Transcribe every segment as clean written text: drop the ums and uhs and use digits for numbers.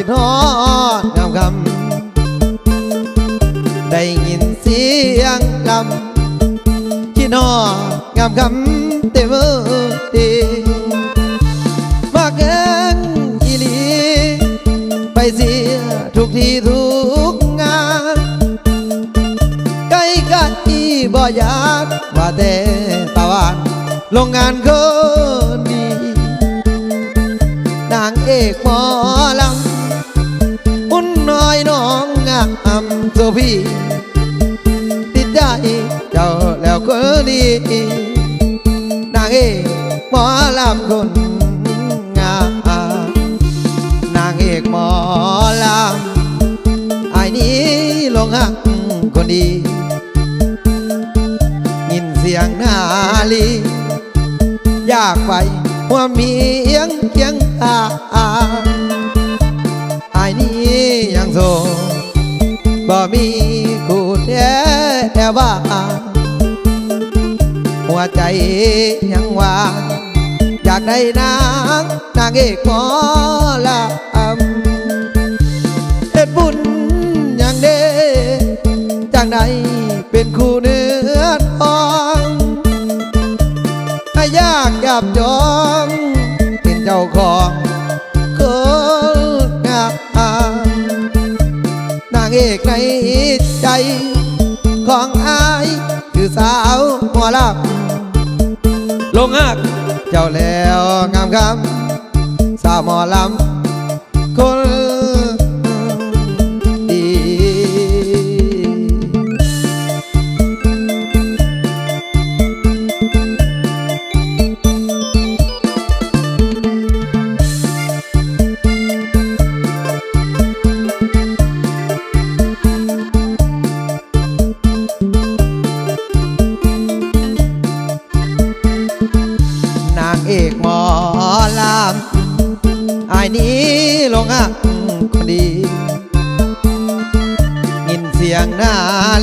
คิดฮอดงามคำได้ยินเสียงลำคิดฮอดงามคำเต็มทีมาเกินอีหลีไปเสียทุกทีทุกงานใกล้กันที่บ่อยากว่าแต่ตะวันโรงงานคนดีนางเอกหมอลำอุ่นน้อยน้องงามโซพี่ติดใจเจ้าแล้วก็ดีนางเอกหมอลำคนงามนางเอกหมอลำไอ้นี้ลงหักคนดียินเสียงนาลีอยากไปว่ามีเอียงเคียงอาไอ้นี้ยังโสบ่มีคู่แท้แต่ว่าหัวใจยังว่างอยากได้นางเอกหมอลำเฮ็ดบุญอย่างเด้จากไหนเป็นคู่เนื้อทองอยากจับจองเป็นเจ้าของคนงามนางเอกในใจของอายคือสาวหมอลำลงหักเจ้าแล้วงามคำสาวหมอลำคนดีนางเอกหมอลำไอ้นี้ลงหักคนดียินเสียงนา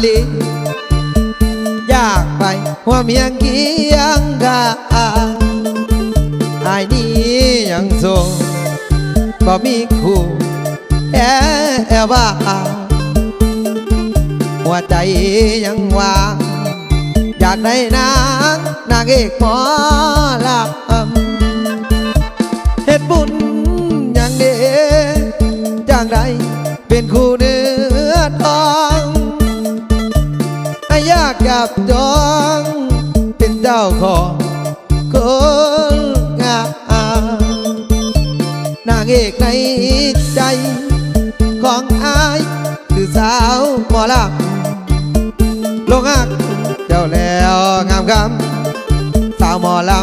ลีอยากไปหัวเมียงเคียงกาไอ้นี้ยังโสบ่มีคู่แอบว่าหัวใจยังว่างอยากได้นางเอกหมอลำเฮ็ดบุญอย่างเดจากใดเป็นคู่เนื้อทองอยากจับจองเป็นเจ้าของคนงามนางเอกในใจของอายคือสาวหมอลำลงหักเจ้าแล้วงามคำสาวหมอลำ